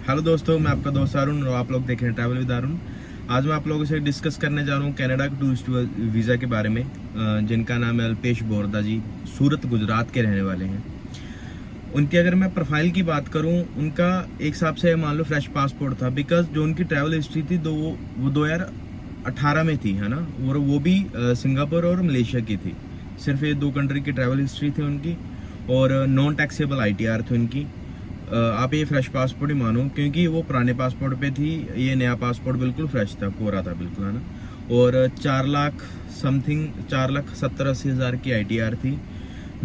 Hello दोस्तों, मैं आपका दोस्त अरुण और आप लोग देख रहे हैं ट्रैवल विद अरुण। आज मैं आप लोगों से डिस्कस करने जा रहा हूँ कनाडा के टूरिस्ट वीज़ा के बारे में, जिनका नाम है अल्पेश बोरदा जी। सूरत गुजरात के रहने वाले हैं। उनकी अगर मैं प्रोफाइल की बात करूँ, उनका एक हिसाब से मान लो फ्रेश पासपोर्ट था, बिकॉज जो उनकी ट्रैवल हिस्ट्री थी वो 2018 में थी, है ना। और वो भी सिंगापुर और मलेशिया की थी। सिर्फ ये 2 कंट्री की ट्रैवल हिस्ट्री थी उनकी, और नॉन टैक्सेबल ITR थी उनकी। आप ये फ्रेश पासपोर्ट ही मानो, क्योंकि वो पुराने पासपोर्ट पे थी, ये नया पासपोर्ट बिल्कुल फ्रेश था, कोरा था बिल्कुल, है ना। और 4 लाख समथिंग, 4,70,80 हज़ार की ITR थी।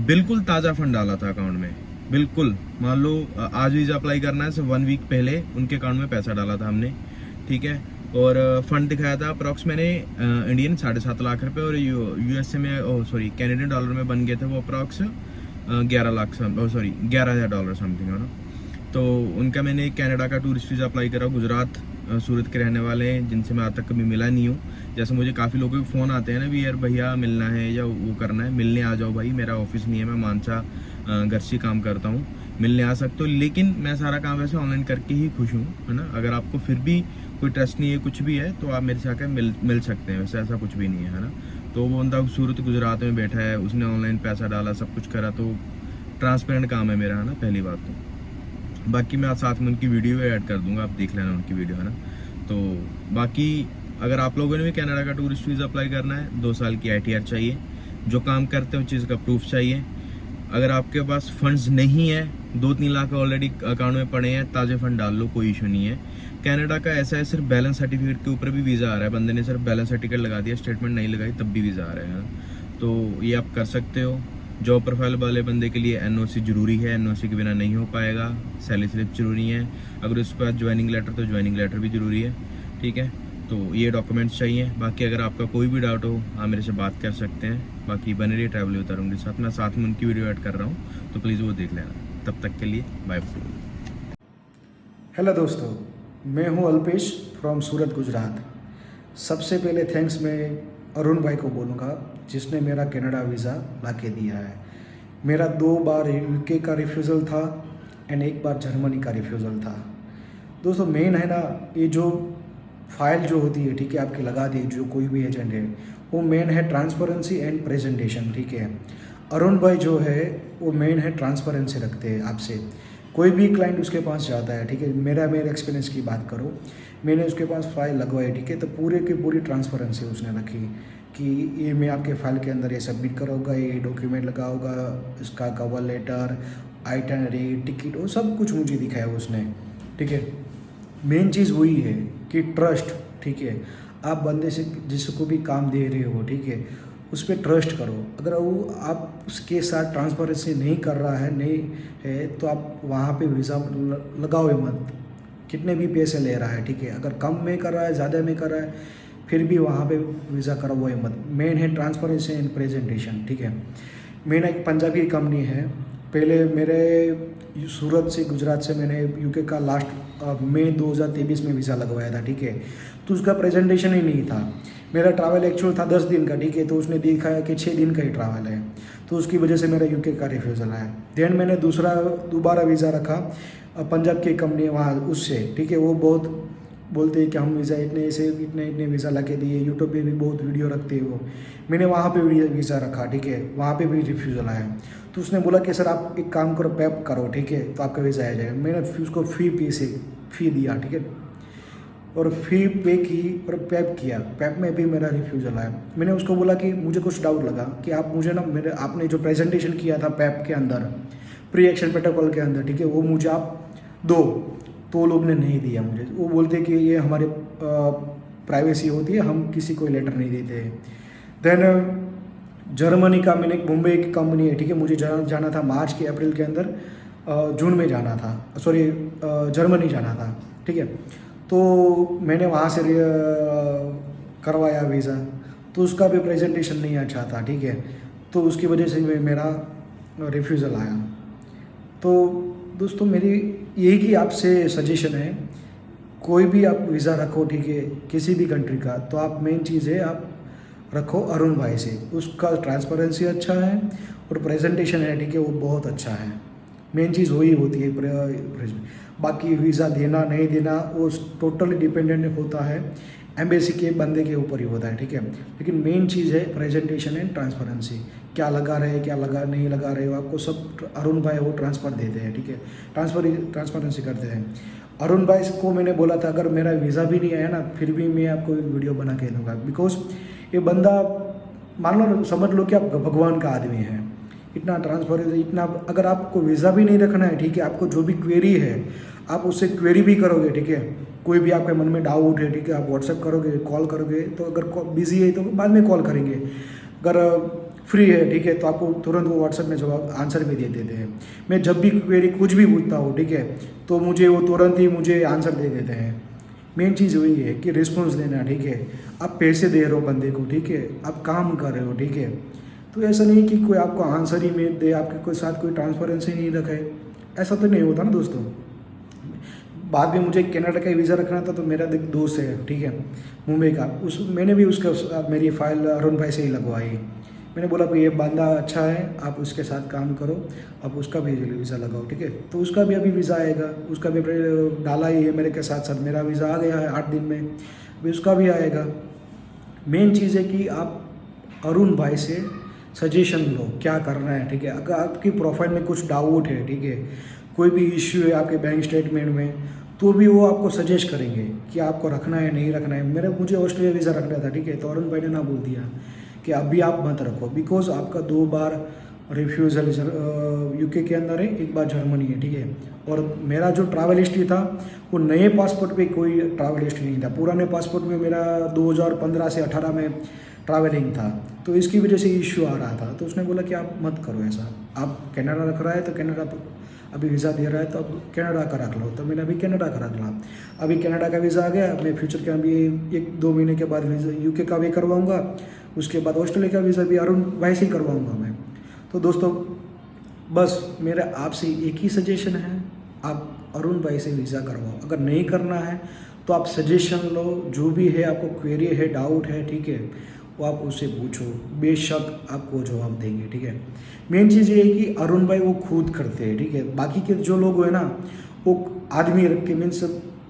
बिल्कुल ताज़ा फंड डाला था अकाउंट में, बिल्कुल। मान लो आज वीज़ा अप्लाई करना है, सिर्फ 1 वीक पहले उनके अकाउंट में पैसा डाला था हमने, ठीक है। और फंड दिखाया था अप्रॉक्स मैंने इंडियन 7.5 लाख रुपए, और USA में कैनेडियन डॉलर में बन गए थे वो अप्रॉक्स 11,000 डॉलर समथिंग, है ना। तो उनका मैंने कनाडा का टूरिस्ट वीज़ा अप्लाई करा। गुजरात सूरत के रहने वाले हैं, जिनसे मैं आज तक कभी मिला नहीं हूँ। जैसे मुझे काफ़ी लोगों के फ़ोन आते हैं ना भी, यार भैया मिलना है या वो करना है, मिलने आ जाओ भाई, मेरा ऑफिस नहीं है, मैं मानसा घर से काम करता हूँ, मिलने आ सकते हो। लेकिन मैं सारा काम वैसे ऑनलाइन करके ही खुश हूँ, है ना। अगर आपको फिर भी कोई ट्रस्ट नहीं है, कुछ भी है, तो आप मेरे से आकर मिल सकते हैं। वैसे ऐसा कुछ भी नहीं है ना। तो वो बंदा सूरत गुजरात में बैठा है, उसने ऑनलाइन पैसा डाला, सब कुछ करा, तो ट्रांसपेरेंट काम है मेरा, है ना, पहली बात तो। बाकी मैं साथ में उनकी वीडियो ऐड कर दूंगा, आप देख लेना उनकी वीडियो, है ना। तो बाकी अगर आप लोगों ने भी कनाडा का टूरिस्ट वीज़ा अप्लाई करना है, 2 साल की ITR चाहिए, जो काम करते हैं उस चीज़ का प्रूफ चाहिए। अगर आपके पास फंड्स नहीं है, 2-3 लाख ऑलरेडी अकाउंट में पड़े हैं, ताज़े फंड डाल लो, कोई इशू नहीं है। कनाडा का ऐसा है, सिर्फ बैलेंस सर्टिफिकेट के ऊपर भी वीज़ा आ रहा है। बंदे ने सिर्फ बैलेंस सर्टिफिकेट लगा दिया, स्टेटमेंट नहीं लगाई, तब भी वीज़ा आ रहा है ना। तो ये आप कर सकते हो। जॉब प्रोफाइल वाले बंदे के लिए NOC जरूरी है, NOC के बिना नहीं हो पाएगा। सैलरी स्लिप जरूरी है। अगर उसके बाद ज्वाइनिंग लेटर, तो ज्वाइनिंग लेटर भी जरूरी है, ठीक है। तो ये डॉक्यूमेंट्स चाहिए। बाकी अगर आपका कोई भी डाउट हो, आप मेरे से बात कर सकते हैं। बाकी बने रहिए ट्रैवल विद अरुण के साथ। मैं साथ में उनकी वीडियो ऐड कर रहा हूँ, तो प्लीज़ वो देख लेना। तब तक के लिए बाय। हेलो दोस्तों, मैं हूं अल्पेश फ्रॉम सूरत गुजरात। सबसे पहले थैंक्स मैं अरुण भाई को बोलूँगा, जिसने मेरा कनाडा वीज़ा ला के दिया है। मेरा 2 बार UK का रिफ्यूज़ल था एंड 1 बार जर्मनी का रिफ्यूज़ल था। दोस्तों मेन है ना, ये जो फाइल जो होती है, ठीक है, आपकी लगा दी जो कोई भी एजेंट है, वो मेन है ट्रांसपेरेंसी एंड प्रेजेंटेशन, ठीक है। अरुण भाई जो है वो मेन है ट्रांसपेरेंसी रखते हैं आपसे। कोई भी क्लाइंट उसके पास जाता है, ठीक है, मेरे एक्सपीरियंस की बात करूँ, मैंने उसके पास फाइल लगवाई, ठीक है, तो पूरे की पूरी ट्रांसपेरेंसी उसने रखी कि ये मैं आपके फाइल के अंदर ये सबमिट करूँगा, ये डॉक्यूमेंट लगाऊंगा, इसका कवर लेटर, आइटनरी, टिकट, वो सब कुछ मुझे दिखाया उसने, ठीक है। मेन चीज़ वही है कि ट्रस्ट, ठीक है। आप बंदे से जिसको भी काम दे रहे हो, ठीक है, उस पर ट्रस्ट करो। अगर वो आप उसके साथ ट्रांसपेरेंसी नहीं कर रहा है, नहीं है, तो आप वहाँ पे वीज़ा लगाओ ही मत, कितने भी पैसे ले रहा है, ठीक है। अगर कम में कर रहा है, ज़्यादा में कर रहा है, फिर भी वहाँ पे वीज़ा करवाओ ही मत। मेन है ट्रांसपेरेंसी एंड प्रेजेंटेशन, ठीक है। मेरा एक पंजाबी कंपनी है, पहले मेरे सूरत से गुजरात से मैंने UK का लास्ट मई 2023 में वीज़ा लगवाया था, ठीक है। तो उसका प्रेजेंटेशन ही नहीं था। मेरा ट्रैवल एक्चुअल था 10 दिन का, ठीक है, तो उसने दिखाया कि 6 दिन का ही ट्रैवल है, तो उसकी वजह से मेरा UK का रिफ्यूज़ल आया। देन मैंने दोबारा वीज़ा रखा पंजाब की कंपनी वहाँ उससे, ठीक है। वो बहुत बोलते हैं कि हम वीज़ा इतने वीज़ा ला के दिए, यूट्यूब पे भी बहुत वीडियो रखते हैं वो। मैंने वहाँ पे वीज़ा रखा, ठीक है, वहाँ पे भी रिफ्यूज़ल आया। तो उसने बोला कि सर आप एक काम करो, पैप करो, ठीक है, तो आपका वीज़ा आ जाएगा। मैंने उसको फ़ी दिया, ठीक है, और फ़ी पे की और पैप किया। पैप में भी मेरा रिफ्यूज़ल आया। मैंने उसको बोला कि मुझे कुछ डाउट लगा कि आप मुझे ना आपने जो प्रेजेंटेशन किया था पैप के अंदर, प्री एक्शन प्रोटोकॉल के अंदर, ठीक है, वो मुझे आप दो। तो वो लोग ने नहीं दिया मुझे। वो बोलते कि ये हमारे प्राइवेसी होती है, हम किसी को लेटर नहीं देते। देन जर्मनी का मैंने एक मुंबई की कंपनी है, ठीक है, मुझे जाना था मार्च के अप्रैल के अंदर, जून में जाना था, जर्मनी जाना था, ठीक है। तो मैंने वहाँ से करवाया वीज़ा, तो उसका भी प्रेजेंटेशन नहीं अच्छा था, ठीक है, तो उसकी वजह से मेरा रिफ्यूज़ल आया। तो दोस्तों मेरी यही कि आपसे सजेशन है, कोई भी आप वीज़ा रखो, ठीक है, किसी भी कंट्री का, तो आप मेन चीज़ है आप रखो अरुण भाई से। उसका ट्रांसपेरेंसी अच्छा है और प्रेजेंटेशन है, ठीक है, वो बहुत अच्छा है। मेन चीज़ वही होती है। बाकी वीज़ा देना नहीं देना वो टोटली डिपेंडेंट होता है एम्बेसी के बंदे के ऊपर ही होता है, ठीक है। लेकिन मेन चीज़ है प्रेजेंटेशन एंड ट्रांसपेरेंसी, क्या लगा रहे क्या लगा नहीं लगा रहे हो आपको सब अरुण भाई वो ट्रांसफ़र देते हैं, ठीक है, ट्रांसपेरेंसी करते हैं। अरुण भाई को मैंने बोला था अगर मेरा वीज़ा भी नहीं आया ना फिर भी मैं आपको वीडियो बना के दूँगा, बिकॉज ये बंदा मान लो समझ लो कि आप भगवान का आदमी है, इतना ट्रांसपेरेंसी इतना। अगर आपको वीज़ा भी नहीं रखना है, ठीक है, आपको जो भी क्वेरी है आप उससे क्वेरी भी करोगे, ठीक है, कोई भी आपके मन में डाउट है, ठीक है, आप व्हाट्सएप करोगे कॉल करोगे, तो अगर बिज़ी है तो बाद में कॉल करेंगे, अगर फ्री है, ठीक है, तो आपको तुरंत वो व्हाट्सएप में जवाब आंसर भी दे देते हैं। मैं जब भी क्वेरी कुछ भी पूछता हूँ, ठीक है, तो मुझे वो तुरंत ही मुझे आंसर दे देते हैं। मेन चीज़ वही है कि रिस्पॉन्स देना, ठीक है, आप पैसे दे रहे हो बंदे को, ठीक है, आप काम कर रहे हो, ठीक है, तो ऐसा नहीं कि कोई आपको आंसर ही में दे, आपके कोई साथ कोई ट्रांसपेरेंसी नहीं रखे, ऐसा तो नहीं होता ना दोस्तों। बाद में मुझे कनाडा का वीज़ा रखना था तो मेरा एक दोस्त है, ठीक है, मुंबई का, मैंने भी उसका मेरी फ़ाइल अरुण भाई से ही लगवाई। मैंने बोला भाई ये बंदा अच्छा है, आप उसके साथ काम करो, आप उसका भी वीज़ा लगाओ, ठीक है, तो उसका भी अभी वीज़ा आएगा, उसका भी डाला ही है मेरे के साथ साथ, मेरा वीज़ा आ गया है 8 दिन में, अभी उसका भी आएगा। मेन चीज़ है कि आप अरुण भाई से सजेशन लो क्या करना है, ठीक है, अगर आपकी प्रोफाइल में कुछ डाउट है, ठीक है, कोई भी इश्यू है आपके बैंक स्टेटमेंट में, तो भी वो आपको सजेस्ट करेंगे कि आपको रखना है नहीं रखना है। मुझे ऑस्ट्रेलिया वीज़ा रखना था, ठीक है, तो अरुण भाई ने ना बोल दिया कि अभी आप मत रखो, बिकॉज आपका 2 बार रिफ्यूज़ल यूके के अंदर है, 1 बार जर्मनी है, ठीक है, और मेरा जो ट्रैवल हिस्ट्री था वो नए पासपोर्ट पे कोई ट्रैवल हिस्ट्री नहीं था, पुराने पासपोर्ट में मेरा 2015 से 18 में ट्रैवलिंग था, तो इसकी वजह से इश्यू आ रहा था। तो उसने बोला कि आप मत करो ऐसा, आप कनाडा रख रहा है तो कनाडा अभी वीज़ा दे रहा है तो अब कनाडा का रख लो, तो मैंने अभी कनाडा का रख ला। अभी कनाडा का वीज़ा आ गया, मैं फ्यूचर के अभी 1-2 महीने के बाद वीज़ा यूके का भी करवाऊँगा, उसके बाद ऑस्ट्रेलिया का वीज़ा भी अरुण भाई से ही करवाऊँगा मैं। तो दोस्तों बस मेरा आपसे एक ही सजेशन है, आप अरुण भाई से वीज़ा करवाओ। अगर नहीं करना है तो आप सजेशन लो, जो भी है आपको क्वेरी है डाउट है, ठीक है, वो आप उससे पूछो, बेशक आपको जवाब देंगे, ठीक है। मेन चीज़ ये है कि अरुण भाई वो खुद करते हैं, ठीक है, बाकी के जो लोग हैं ना वो आदमी रख के मीन्स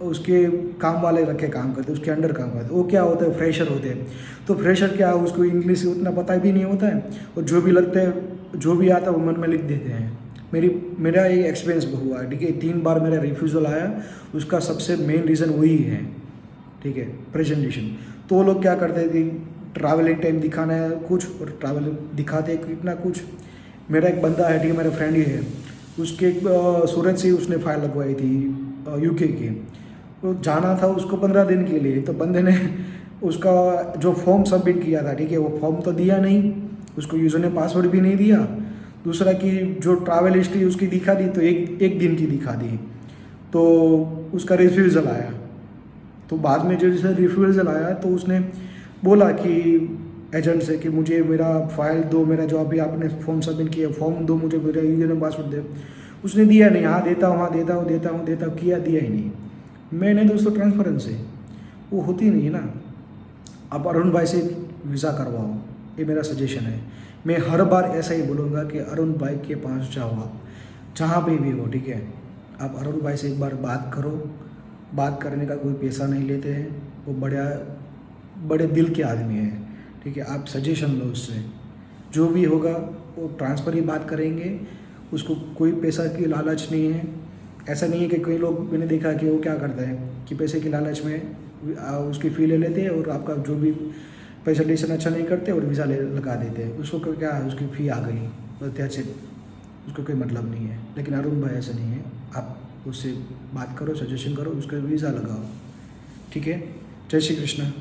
उसके काम वाले रख के काम करते हैं, उसके अंडर काम करते हैं, वो क्या होता है फ्रेशर होते हैं, तो फ्रेशर क्या है उसको इंग्लिश उतना पता भी नहीं होता है, और जो भी लगता है जो भी आता है वो मन में लिख देते हैं। मेरा ये एक्सपीरियंस हुआ है, ठीक है, 3 बार मेरा रिफ्यूज़ल आया, उसका सबसे मेन रीज़न वही है, ठीक है, प्रेजेंटेशन। तो वो लोग क्या करते हैं कि ट्रैवलिंग टाइम दिखाना है कुछ और ट्रैवल दिखाते हैं इतना कुछ। मेरा एक बंदा है, ठीक है, मेरा फ्रेंड ही है, उसके सूरत से उसने फाइल लगवाई थी यूके की, तो जाना था उसको 15 दिन के लिए, तो बंदे ने उसका जो फॉर्म सबमिट किया था, ठीक है, वो फॉर्म तो दिया नहीं, उसको यूज़र ने पासवर्ड भी नहीं दिया, दूसरा कि जो ट्रैवल हिस्ट्री उसकी दिखा दी तो एक दिन की दिखा दी, तो उसका रिफ्यूज़ल आया। तो बाद में जैसे रिफ्यूज़ल आया तो उसने बोला कि एजेंट से कि मुझे मेरा फाइल दो, मेरा जो अभी आपने फॉर्म सबमिट किया फॉर्म दो, मुझे मेरा यूज़र पासवर्ड दे। उसने दिया नहीं, हाँ देता हूँ, हाँ देता हूँ, किया दिया ही नहीं। मैंने दोस्तों ट्रांसपेरेंसी वो होती नहीं ना। आप अरुण भाई से वीज़ा करवाओ, ये मेरा सजेशन है। मैं हर बार ऐसा ही बोलूँगा कि अरुण भाई के पास जाओ, आप जहाँ पे भी हो, ठीक है, आप अरुण भाई से एक बार बात करो। बात करने का कोई पैसा नहीं लेते हैं, वो बड़े दिल के आदमी हैं, ठीक है। आप सजेशन लो उससे, जो भी होगा वो ट्रांसफ़र ही बात करेंगे, उसको कोई पैसा की लालच नहीं है। ऐसा नहीं है कि कई लोग मैंने देखा कि वो क्या करते हैं कि पैसे की लालच में उसकी फ़ी ले लेते हैं और आपका जो भी प्रेजेंटेशन अच्छा नहीं करते और वीज़ा लगा देते हैं। उसको क्या है, उसकी फ़ी आ गई बस दैट्स इट, उसको कोई मतलब नहीं है। लेकिन अरुण भाई ऐसा नहीं है, आप उससे बात करो, सजेशन करो, उसका वीज़ा लगाओ, ठीक है। जय श्री कृष्ण।